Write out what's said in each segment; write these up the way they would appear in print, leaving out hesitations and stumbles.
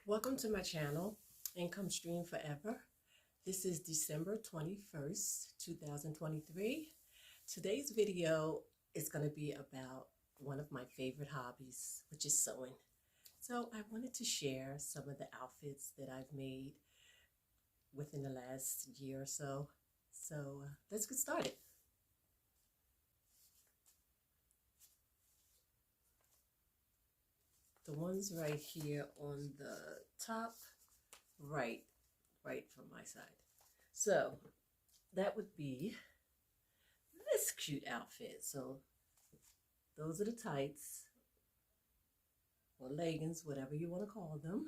Welcome to my channel, Income Stream Forever. This is December 21st, 2023. Today's video is going to be about one of my favorite hobbies, which is sewing. So I wanted to share some of the outfits that I've made within the last year or so. So let's get started. The ones right here on the top right from my side. So that would be this cute outfit. So those are the tights or leggings, whatever you want to call them.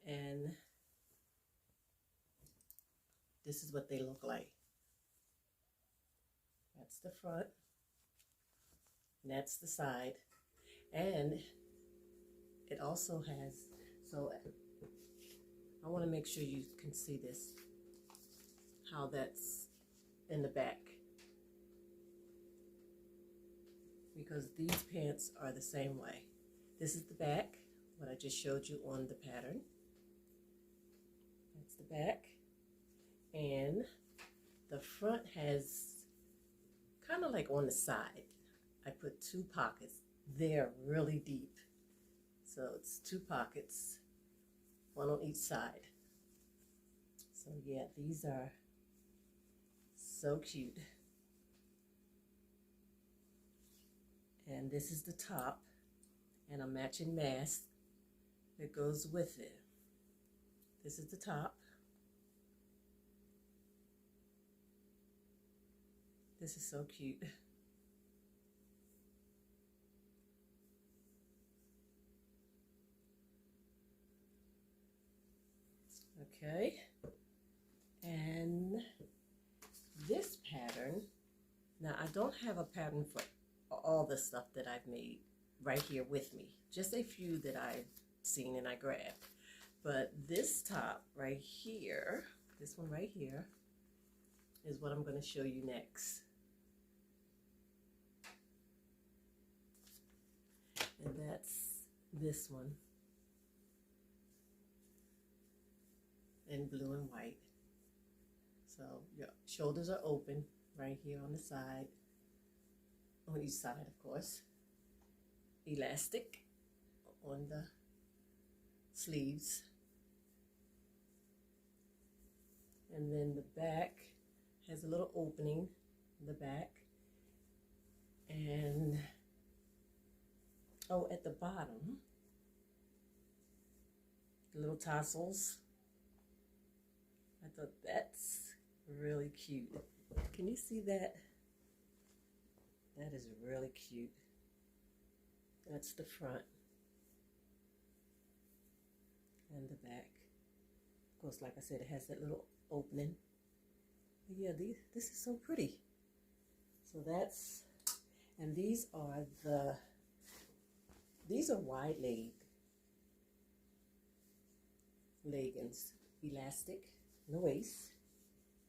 And this is what they look like. That's the front. And that's the side. And it also has, so I want to make sure you can see this, how that's in the back. Because these pants are the same way. This is the back, what I just showed you on the pattern. That's the back. And the front has kind of like on the side. I put two pockets. They're really deep. So it's two pockets, one on each side. So yeah, these are so cute. And this is the top, and a matching mask that goes with it. This is the top. This is so cute. Okay, and this pattern, now I don't have a pattern for all the stuff that I've made right here with me, just a few that I've seen and I grabbed. But this top right here, this one right here, is what I'm going to show you next. And that's this one in blue and white. So your shoulders are open right here on the side, on each side of course. Elastic on the sleeves. And then the back has a little opening in the back. And oh, at the bottom, the little tassels. I thought that's really cute. Can you see that? That is really cute. That's the front and the back. Of course, like I said, it has that little opening. But yeah, this is so pretty. So that's, and these are wide leg leggings, elastic in the waist.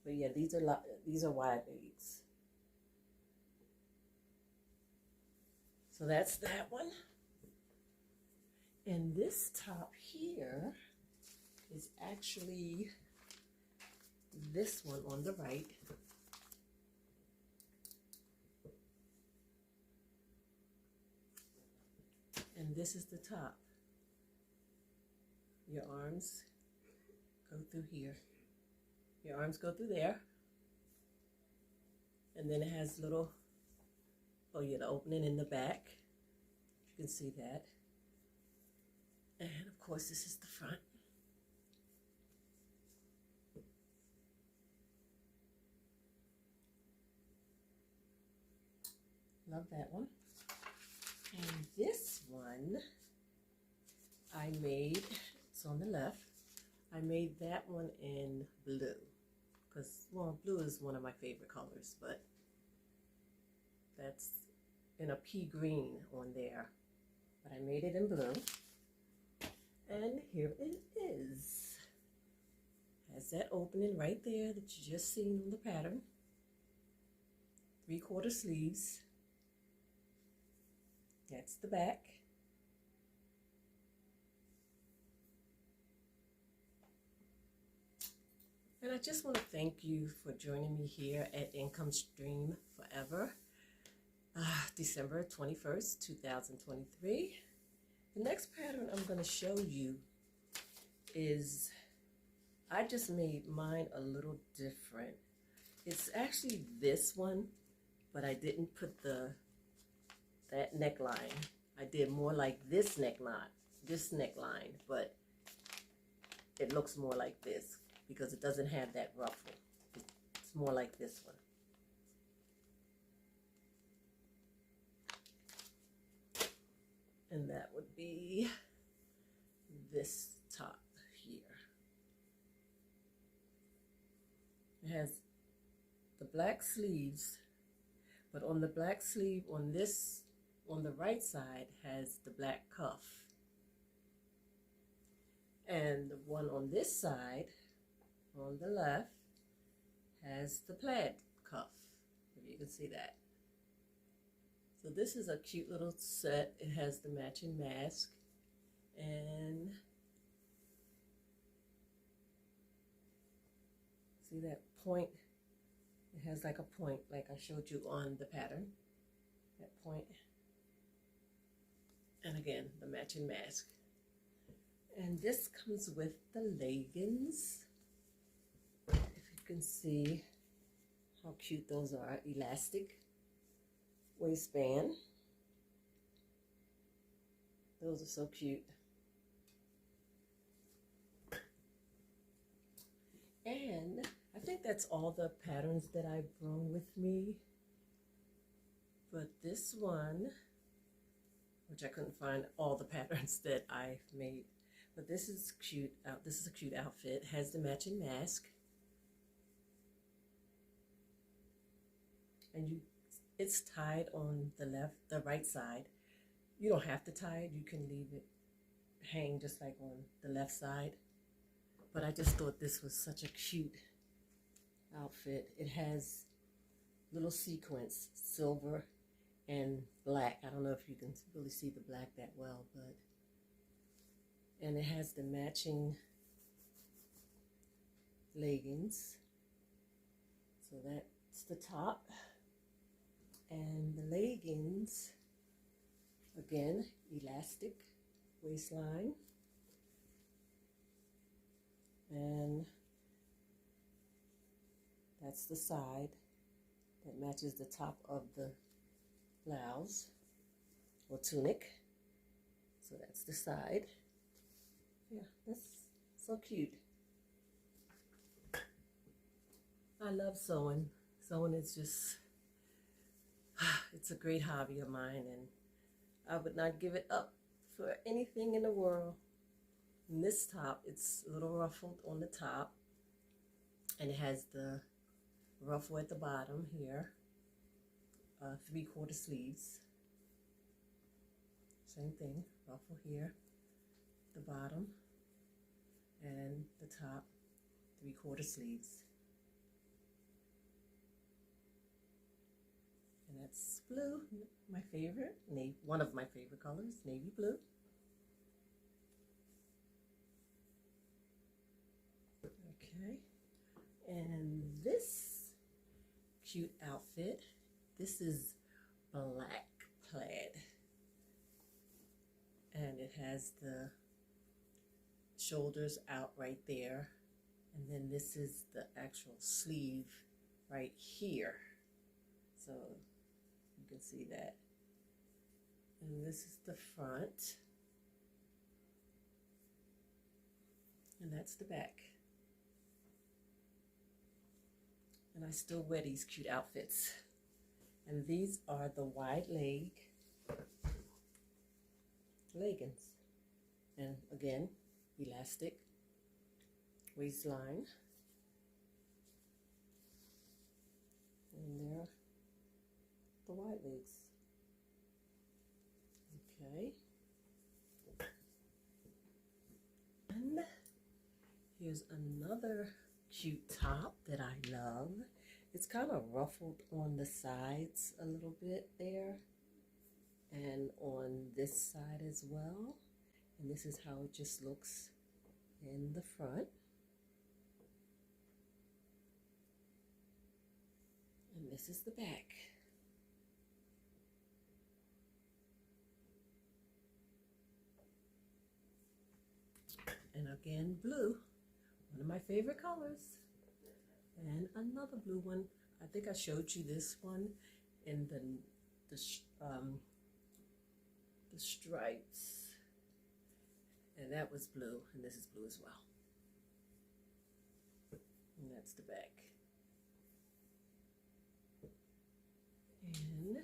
But yeah, these are wide legs. So that's that one. And this top here is actually this one on the right. And this is the top. Your arms go through here. Your arms go through there. And then it has little, oh yeah, the opening in the back. You can see that. And of course, this is the front. Love that one. And this one I made, it's on the left. I made that one in blue. Because, well, blue is one of my favorite colors, but that's in a pea green on there. But I made it in blue. And here it is. Has that opening right there that you just seen on the pattern. 3/4 sleeves. That's the back. I just want to thank you for joining me here at Income Stream Forever, December 21st, 2023. The next pattern I'm going to show you is, I just made mine a little different. It's actually this one, but I didn't put that neckline. I did more like this neckline, but it looks more like this because it doesn't have that ruffle. It's more like this one. And that would be this top here. It has the black sleeves, but on the black sleeve on the right side has the black cuff. And the one on this side, on the left, has the plaid cuff, if you can see that. So this is a cute little set. It has the matching mask, and see that point? It has like a point, like I showed you on the pattern, that point. And again, the matching mask. And this comes with the leggings. If you can see how cute those are, elastic waistband. Those are so cute. And I think that's all the patterns that I brought with me. But this one, which I couldn't find all the patterns that I made, but this is cute. This is a cute outfit. It has the matching mask, and it's tied on the right side. You don't have to tie it. You can leave it hang just like on the left side. But I just thought this was such a cute outfit. It has little sequins, silver and black. I don't know if you can really see the black that well, but, and it has the matching leggings. So that's the top. And the leggings, again, elastic waistline. And that's the side that matches the top of the blouse or tunic. So that's the side. Yeah, that's so cute. I love sewing. Sewing is just, it's a great hobby of mine, and I would not give it up for anything in the world. And this top, it's a little ruffled on the top, and it has the ruffle at the bottom here, 3/4 sleeves. Same thing, ruffle here, the bottom, and the top, 3/4 sleeves. And that's blue, my favorite, one of my favorite colors, navy blue. Okay, and this cute outfit, this is black plaid, and it has the shoulders out right there, and then this is the actual sleeve right here, so you can see that. And this is the front, and that's the back. And I still wear these cute outfits. And these are the wide leg leggings. And again, elastic waistline. And there, the wide legs. Okay. And here's another cute top that I love. It's kind of ruffled on the sides a little bit there, and on this side as well. And this is how it just looks in the front. And this is the back. And again, blue, one of my favorite colors. And another blue one. I think I showed you this one in the stripes. And that was blue, and this is blue as well. And that's the back. And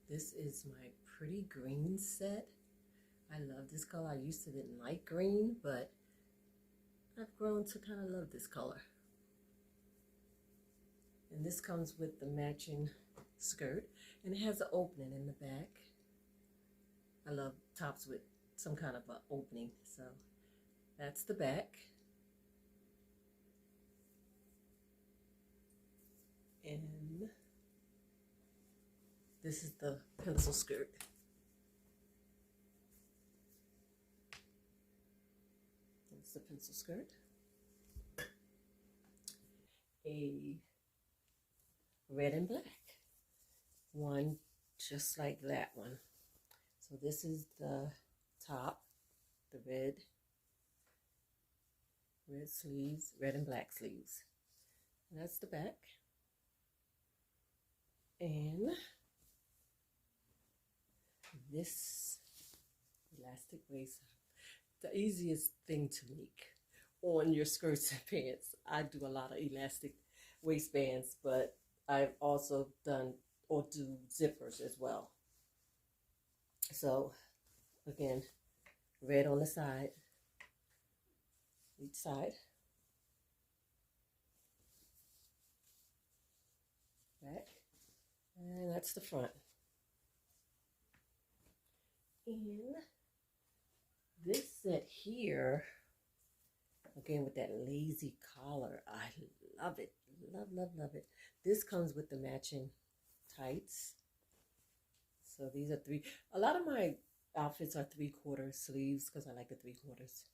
this is my pretty green set. I love this color. I used to didn't like green, but I've grown to kind of love this color. And this comes with the matching skirt, and it has an opening in the back. I love tops with some kind of an opening, so that's the back. And this is the pencil skirt. That's the pencil skirt. A red and black one, just like that one. So this is the top, the red sleeves, red and black sleeves. And that's the back. And this elastic waist, the easiest thing to make on your skirts and pants. I do a lot of elastic waistbands, but I've also done or do zippers as well. So again, red on the side, each side, back, and that's the front. And this set here, again with that lazy collar, I love it. Love it. This comes with the matching tights. So these are a lot of my outfits are 3/4 sleeves because I like the 3/4.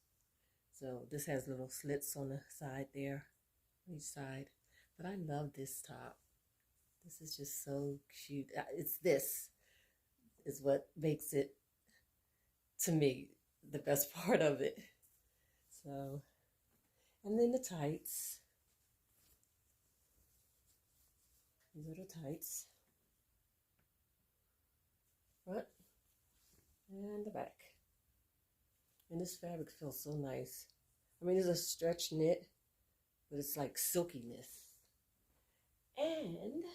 So this has little slits on the side there, each side. But I love this top. This is just so cute. This is what makes it, to me, the best part of it. So, and then the tights. These are the tights. Front and the back. And this fabric feels so nice. I mean, it's a stretch knit, but it's like silkiness. And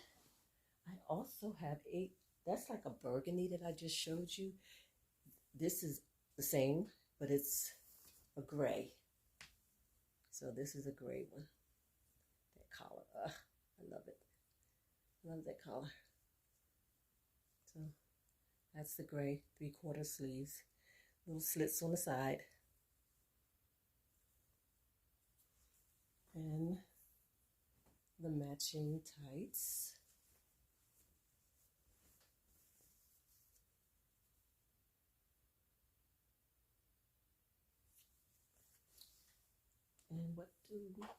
I also have that's like a burgundy that I just showed you. This is the same, but it's a gray. So this is a gray one. That collar, I love it. Love that collar. So that's the gray 3/4 sleeves. Little slits on the side. And the matching tights. And what do we have?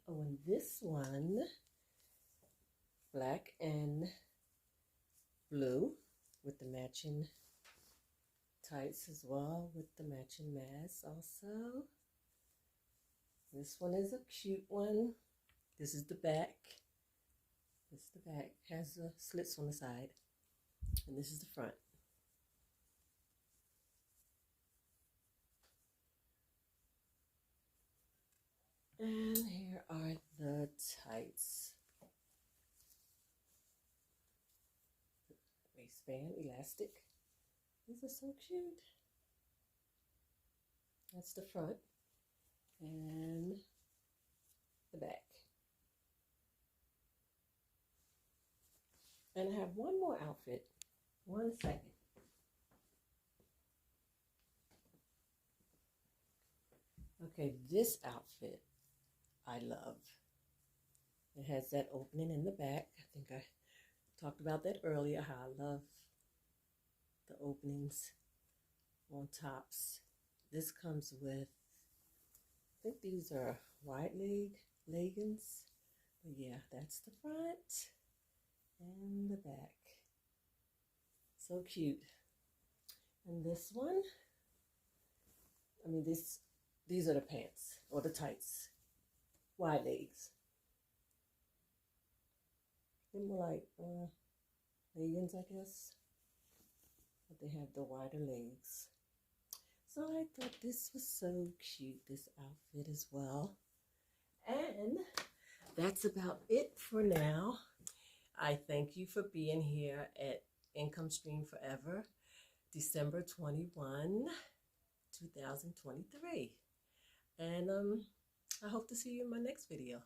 Oh, and this one, black and blue with the matching tights as well, with the matching mask also. This one is a cute one. This is the back. This is the back. Has the slits on the side. And this is the front. And here are the tights. Waistband, elastic. These are so cute. That's the front and the back. And I have one more outfit. 1 second. Okay, this outfit I love. It has that opening in the back. I think I talked about that earlier, how I love the openings on tops. This comes with, I think these are wide leg leggings. But yeah, that's the front and the back. So cute. And this one, I mean, these are the pants or the tights, wide legs. They're more like leggings, I guess, but they have the wider legs. So I thought this was so cute, this outfit as well. And that's about it for now. I thank you for being here at Income Stream Forever, December 21, 2023. And I hope to see you in my next video.